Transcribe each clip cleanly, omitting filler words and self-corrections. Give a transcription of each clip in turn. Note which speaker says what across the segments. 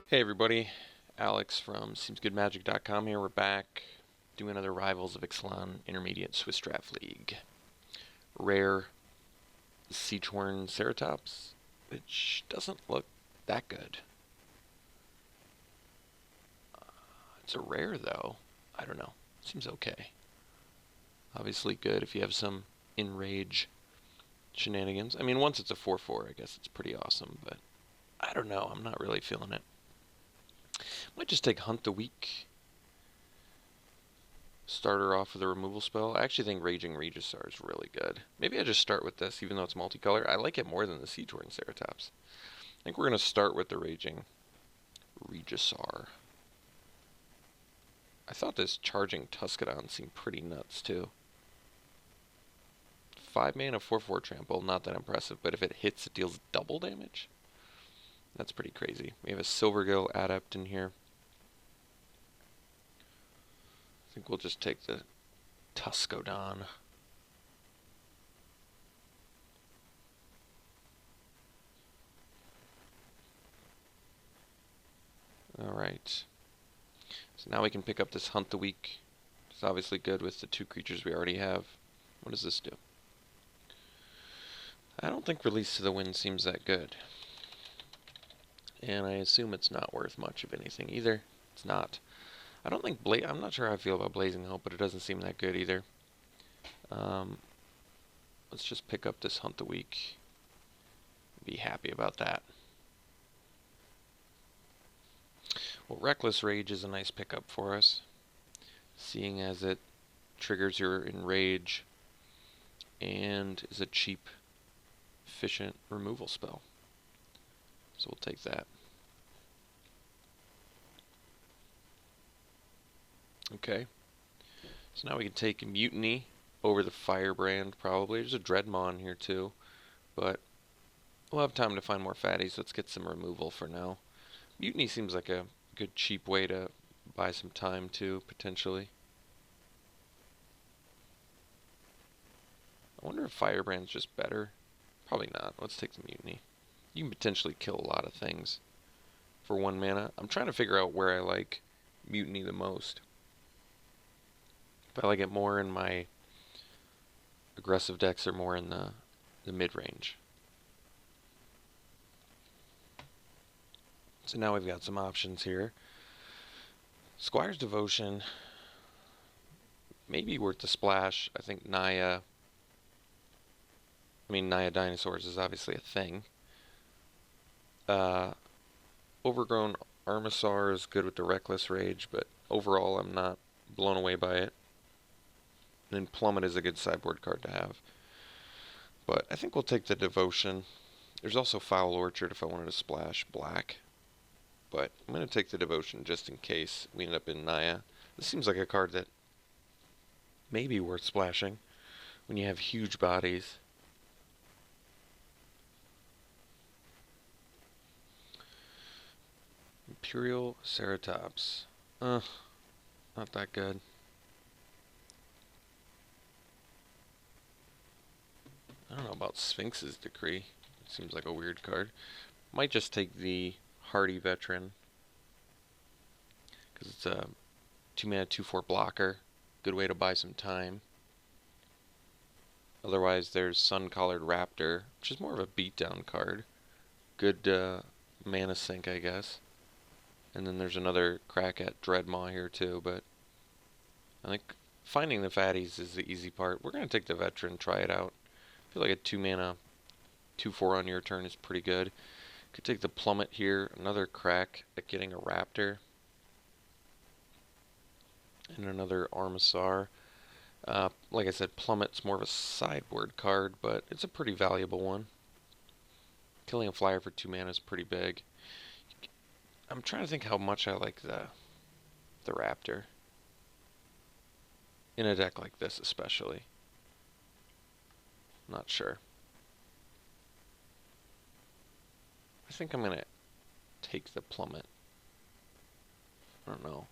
Speaker 1: Hey everybody, Alex from SeemsGoodMagic.com here. We're back doing another Rivals of Ixalan Intermediate Swiss Draft League. Rare Sichuan Ceratops, which doesn't look that good. It's a rare though. I don't know. Seems okay. Obviously good if you have some enrage shenanigans. I mean, once it's a 4/4, I guess it's pretty awesome, but I don't know. I'm not really feeling it. Might just take Hunt the Week. Start her off with a removal spell. I actually think Raging Regisaur is really good. Maybe I just start with this, even though it's multicolor. I like it more than the Sichuan Ceratops. I think we're going to start with the Raging Regisaur. I thought this Charging Tuscadon seemed pretty nuts, too. 5 mana, 4/4 trample, not that impressive, but if it hits, it deals double damage? That's pretty crazy. We have a Silvergill Adept in here. I think we'll just take the Tuscadon. Alright. So now we can pick up this Hunt the Week. It's obviously good with the 2 creatures we already have. What does this do? I don't think Release to the Wind seems that good. And I assume it's not worth much of anything either. It's not. I don't think I'm not sure how I feel about Blazing Hope, but it doesn't seem that good either. Let's just pick up this Hunt the Week. Be happy about that. Well, Reckless Rage is a nice pickup for us, seeing as it triggers your Enrage and is a cheap, efficient removal spell. So we'll take that. Okay. So now we can take Mutiny over the Firebrand, probably. There's a Dreadmaw in here too, but we'll have time to find more fatties. Let's get some removal for now. Mutiny seems like a good cheap way to buy some time too, potentially. I wonder if Firebrand's just better. Probably not. Let's take the Mutiny. You can potentially kill a lot of things for 1 mana. I'm trying to figure out where I like Mutiny the most. If I like it more in my aggressive decks or more in the mid-range. So now we've got some options here. Squire's Devotion may be worth the splash. I think Naya Dinosaurs is obviously a thing. Overgrown Armasaur is good with the Reckless Rage, but overall I'm not blown away by it. And then Plummet is a good sideboard card to have. But I think we'll take the Devotion. There's also Foul Orchard if I wanted to splash black. But I'm going to take the Devotion just in case we end up in Naya. This seems like a card that may be worth splashing when you have huge bodies. Imperial Ceratops. Not that good. I don't know about Sphinx's Decree. It seems like a weird card. Might just take the Hardy Veteran, because it's a 2 mana 2/4 blocker. Good way to buy some time. Otherwise there's Sun-Collared Raptor, which is more of a beatdown card. Good mana sink, I guess. And then there's another crack at Dreadmaw here too, but I think finding the fatties is the easy part. We're going to take the Veteran, try it out. I feel like a 2 mana 2/4 on your turn is pretty good. Could take the Plummet here, another crack at getting a Raptor. And another Armasaur. Like I said, Plummet's more of a sideboard card, but it's a pretty valuable one. Killing a flyer for 2 mana is pretty big. I'm trying to think how much I like the Raptor. In a deck like this especially. Not sure. I think I'm going to take the Plummet. I don't know.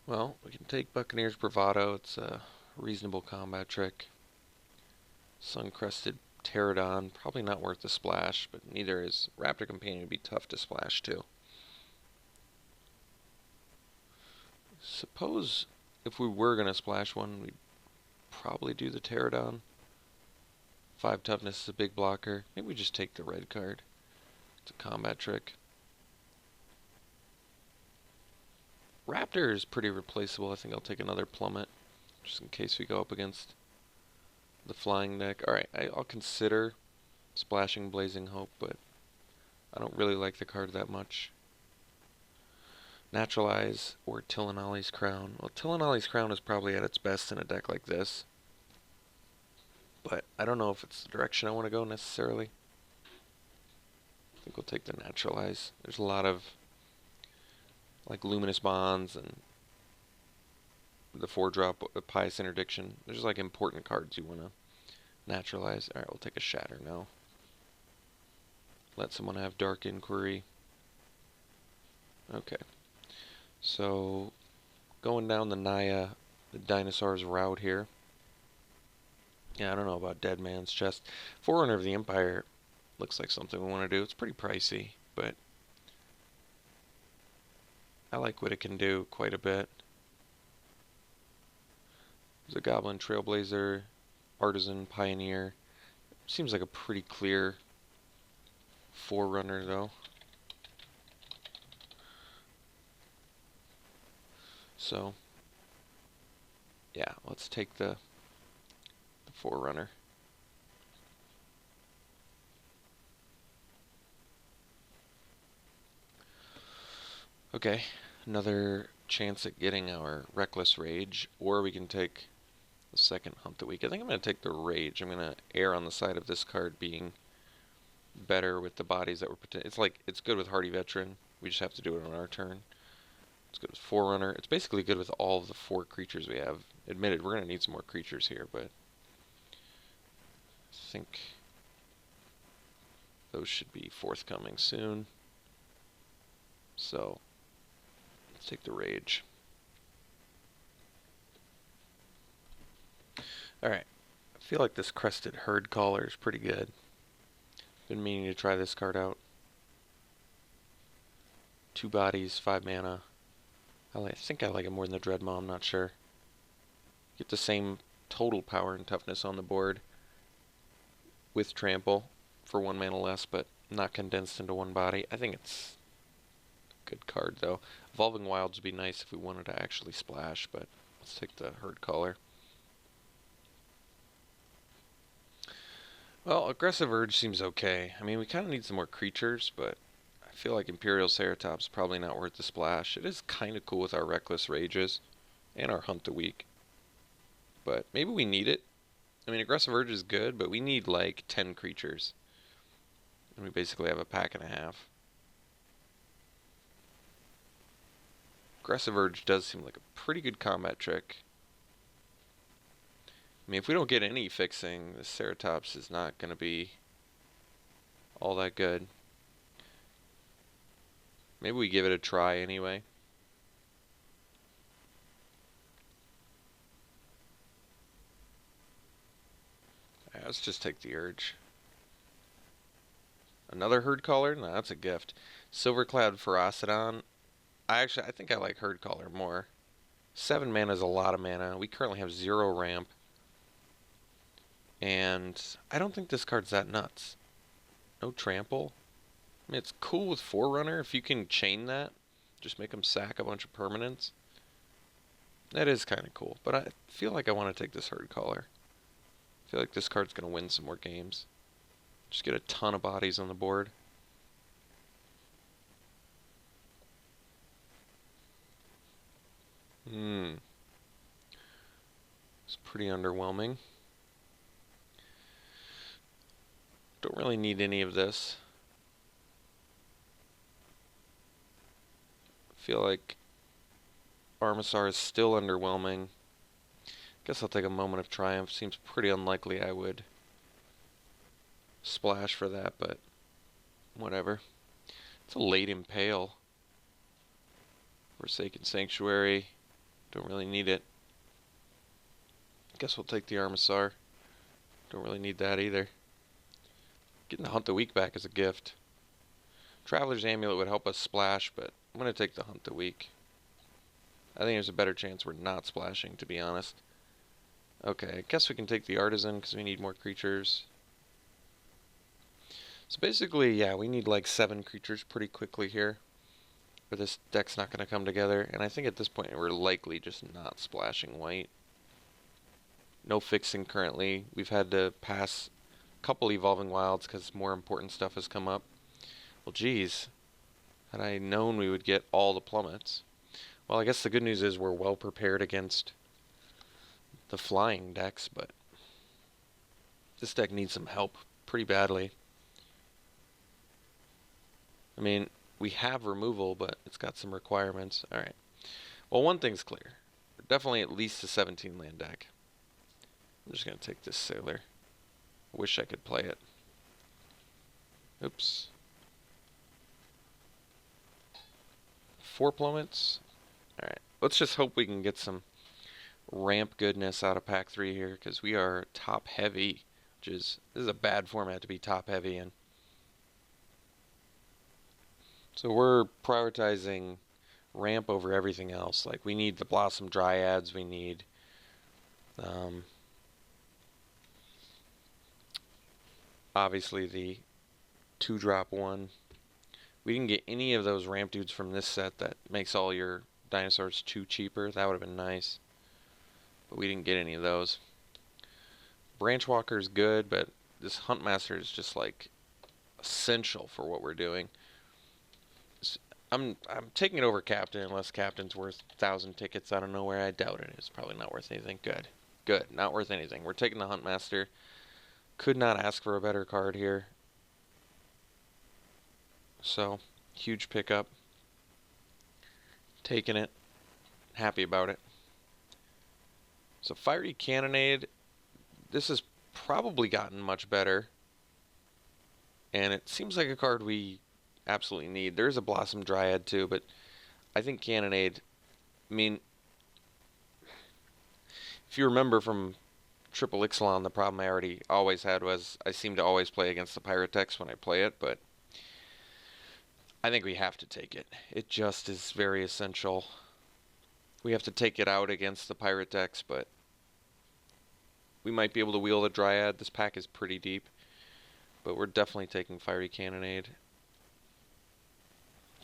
Speaker 1: Well, we can take Buccaneer's Bravado. It's a reasonable combat trick. Sun-Crested Pterodon, probably not worth the splash, but neither is Raptor Companion. Would be tough to splash too. Suppose if we were going to splash one, we'd probably do the Pterodon. 5 toughness is a big blocker. Maybe we just take the red card. It's a combat trick. Raptor is pretty replaceable. I think I'll take another plummet, just in case we go up against the flying deck. Alright, I'll consider splashing Blazing Hope, but I don't really like the card that much. Naturalize or Tillinolly's Crown. Well, Tillinolly's Crown is probably at its best in a deck like this, but I don't know if it's the direction I want to go necessarily. I think we'll take the Naturalize. There's a lot of like Luminous Bonds and the 4-drop Pious Interdiction. There's like important cards you want to naturalize. Alright, we'll take a Shatter now. Let someone have Dark Inquiry. Okay. So, going down the Naya, the Dinosaur's route here. Yeah, I don't know about Dead Man's Chest. Forerunner of the Empire looks like something we want to do. It's pretty pricey, but I like what it can do quite a bit. There's a Goblin Trailblazer, Artisan, Pioneer. Seems like a pretty clear Forerunner though. So, yeah, let's take the Forerunner. Okay, another chance at getting our Reckless Rage, or we can take the second Hunt the Week. I think I'm going to take the Rage. I'm going to err on the side of this card being better with the bodies that we're it's good with Hardy Veteran. We just have to do it on our turn. It's good with Forerunner. It's basically good with all of the 4 creatures we have. Admitted, we're going to need some more creatures here, but I think those should be forthcoming soon. So, let's take the Rage. Alright, I feel like this Crested Herd Caller is pretty good. Been meaning to try this card out. 2 bodies, 5 mana. I think I like it more than the Dreadmaw, I'm not sure. Get the same total power and toughness on the board with Trample for 1 mana less, but not condensed into 1 body. I think it's a good card though. Evolving Wilds would be nice if we wanted to actually splash, but let's take the Herd Caller. Well, Aggressive Urge seems okay. I mean, we kind of need some more creatures, but I feel like Imperial Ceratops is probably not worth the splash. It is kind of cool with our Reckless Rages and our Hunt the Week, but maybe we need it. I mean, Aggressive Urge is good, but we need like 10 creatures, and we basically have a pack and a half. Aggressive Urge does seem like a pretty good combat trick. I mean, if we don't get any fixing, the Ceratops is not going to be all that good. Maybe we give it a try anyway. Right, let's just take the Urge. Another Herd Caller? No, that's a gift. Silvercloud Ferocidon. I think I like Herd Caller more. 7 mana is a lot of mana. We currently have 0 ramp. And I don't think this card's that nuts. No Trample. I mean, it's cool with Forerunner if you can chain that. Just make them sack a bunch of permanents. That is kind of cool. But I feel like I want to take this Herd Caller. I feel like this card's going to win some more games. Just get a ton of bodies on the board. It's pretty underwhelming. Don't really need any of this. I feel like Armasaur is still underwhelming. Guess I'll take a Moment of Triumph. Seems pretty unlikely I would splash for that, but whatever. It's a late Impale. Forsaken Sanctuary. Don't really need it. Guess we'll take the Armasaur. Don't really need that either. Getting the Hunt the Week back is a gift. Traveler's Amulet would help us splash, but I'm going to take the Hunt the Week. I think there's a better chance we're not splashing, to be honest. Okay, I guess we can take the Artisan because we need more creatures. So basically, yeah, we need like 7 creatures pretty quickly here, or this deck's not going to come together. And I think at this point we're likely just not splashing white. No fixing currently. We've had to pass a couple Evolving Wilds because more important stuff has come up. Well, geez. Had I known we would get all the plummets. Well, I guess the good news is we're well prepared against the flying decks, but this deck needs some help pretty badly. I mean, we have removal, but it's got some requirements. Alright. Well, one thing's clear. We're definitely at least a 17 land deck. I'm just going to take this Sailor. I wish I could play it. Oops. 4 plummets. Alright. Let's just hope we can get some ramp goodness out of pack 3 here, because we are top heavy, this is a bad format to be top heavy in. So we're prioritizing ramp over everything else. Like, we need the Blossom Dryads, we need obviously the 2-drop one. We didn't get any of those ramp dudes from this set that makes all your dinosaurs 2 cheaper. That would have been nice. But we didn't get any of those. Branch Walker's good, but this Huntmaster is just like essential for what we're doing. I'm taking it over Captain unless Captain's worth 1,000 tickets out of nowhere. I doubt it. It's probably not worth anything. Good. Good. Not worth anything. We're taking the Huntmaster. Could not ask for a better card here. So, huge pickup. Taking it. Happy about it. So, Fiery Cannonade. This has probably gotten much better. And it seems like a card we absolutely need. There's a Blossom Dryad too, but I think Cannonade, I mean, if you remember from Triple Ixalan, the problem I already always had was I seem to always play against the Pirate decks when I play it, but I think we have to take it. It just is very essential. We have to take it out against the Pirate decks, but we might be able to wheel the Dryad. This pack is pretty deep, but we're definitely taking Fiery Cannonade.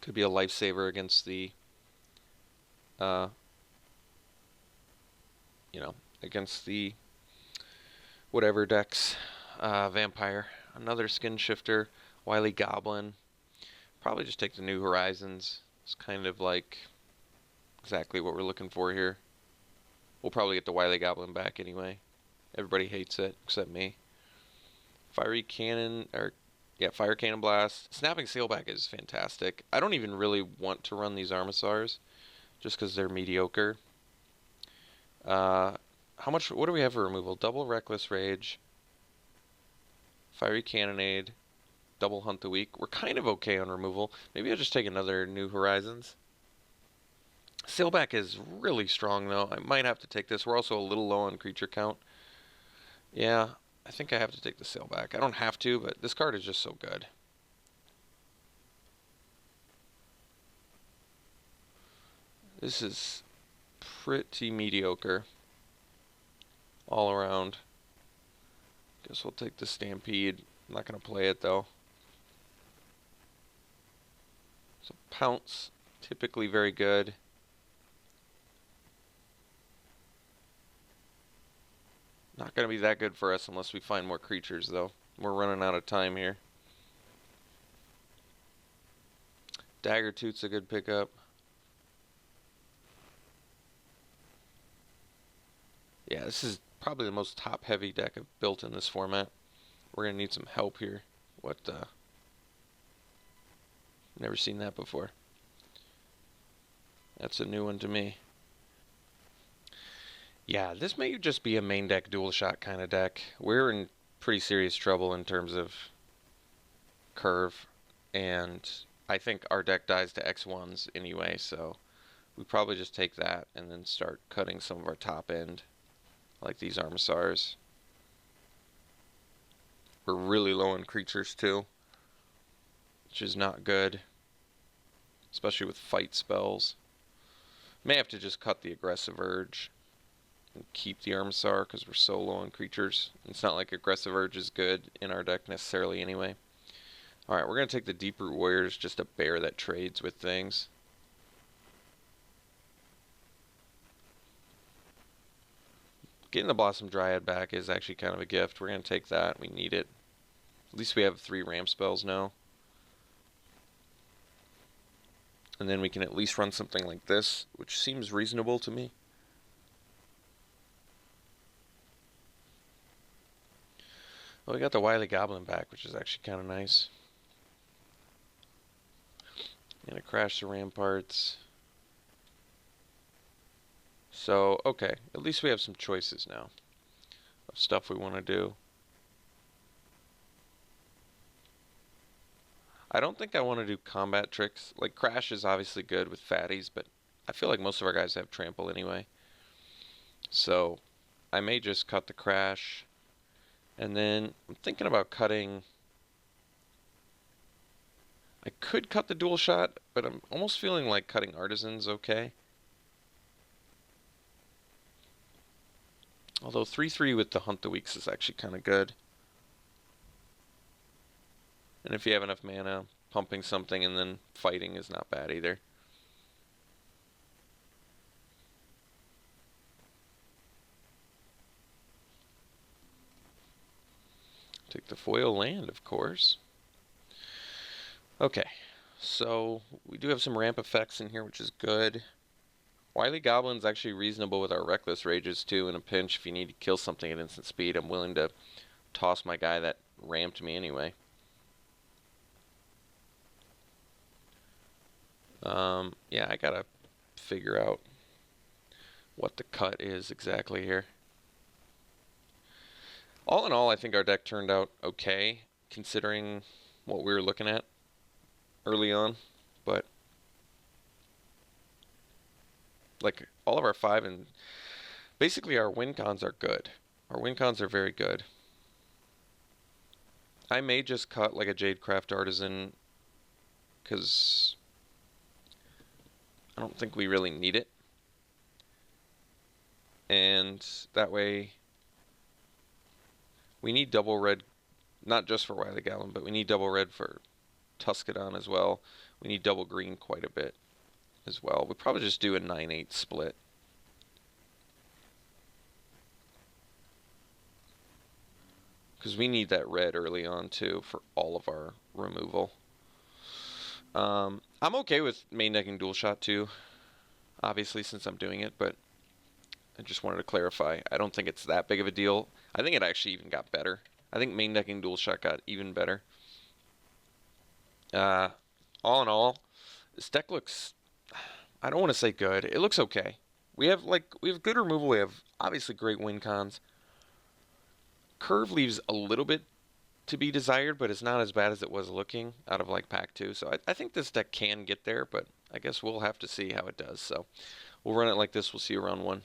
Speaker 1: Could be a lifesaver against the, against the whatever decks. Vampire. Another Skin Shifter. Wily Goblin. Probably just take the New Horizons. It's kind of like exactly what we're looking for here. We'll probably get the Wily Goblin back anyway. Everybody hates it except me. Fiery Cannon, or yeah, Fire Cannon Blast. Snapping Sailback is fantastic. I don't even really want to run these Armasaurs, just because they're mediocre. How much? What do we have for removal? Double Reckless Rage, Fiery Cannonade, double Hunt the Week. We're kind of okay on removal. Maybe I'll just take another New Horizons. Sailback is really strong, though. I might have to take this. We're also a little low on creature count. Yeah, I think I have to take the Sailback. I don't have to, but this card is just so good. This is pretty mediocre all around. Guess we'll take the Stampede. I'm not going to play it, though. So Pounce, typically very good. Not going to be that good for us unless we find more creatures, though. We're running out of time here. Daggertoot's a good pickup. Yeah, this is probably the most top-heavy deck I've built in this format. We're going to need some help here. Never seen that before. That's a new one to me. Yeah, this may just be a main deck dual shot kind of deck. We're in pretty serious trouble in terms of curve, and I think our deck dies to X1s anyway, so we probably just take that and then start cutting some of our top end, like these Armasaurs. We're really low on creatures too, which is not good, especially with fight spells. May have to just cut the aggressive urge and keep the Armasaur because we're so low on creatures. It's not like aggressive urge is good in our deck necessarily anyway. Alright, we're going to take the Deep-Root Warriors, just a bear that trades with things. Getting the Blossom Dryad back is actually kind of a gift. We're going to take that. We need it. At least we have 3 ramp spells now. And then we can at least run something like this, which seems reasonable to me. Well, we got the Wily Goblin back, which is actually kind of nice. Gonna crash the ramparts. So, okay, at least we have some choices now of stuff we want to do. I don't think I want to do combat tricks. Like, Crash is obviously good with fatties, but I feel like most of our guys have trample anyway. So, I may just cut the Crash. And then, I'm thinking about cutting... I could cut the dual shot, but I'm almost feeling like cutting Artisan's okay. Although 3/3 with the Hunt the Weeks is actually kind of good. And if you have enough mana, pumping something and then fighting is not bad either. Take the foil land, of course. Okay, so we do have some ramp effects in here, which is good. Wily Goblin's actually reasonable with our Reckless Rages too in a pinch. If you need to kill something at instant speed, I'm willing to toss my guy that ramped me anyway. Yeah, I gotta figure out what the cut is exactly here. All in all, I think our deck turned out okay, considering what we were looking at early on, but like all of our 5 and basically our win cons are good. Our win cons are very good. I may just cut like a Jadecraft Artisan because I don't think we really need it. And that way we need double red, not just for Wily Goblin, but we need double red for Tuscadon as well. We need double green quite a bit as well. We'll probably just do a 9-8 split. Because we need that red early on too for all of our removal. I'm okay with main decking dual shot too, obviously, since I'm doing it, but I just wanted to clarify. I don't think it's that big of a deal. I think it actually even got better. I think main decking dual shot got even better. All in all, this deck looks, I don't want to say good. It looks okay. We have good removal. We have obviously great win cons. Curve leaves a little bit to be desired, but it's not as bad as it was looking out of like pack 2. So I think this deck can get there, but I guess we'll have to see how it does. So we'll run it like this. We'll see you around 1.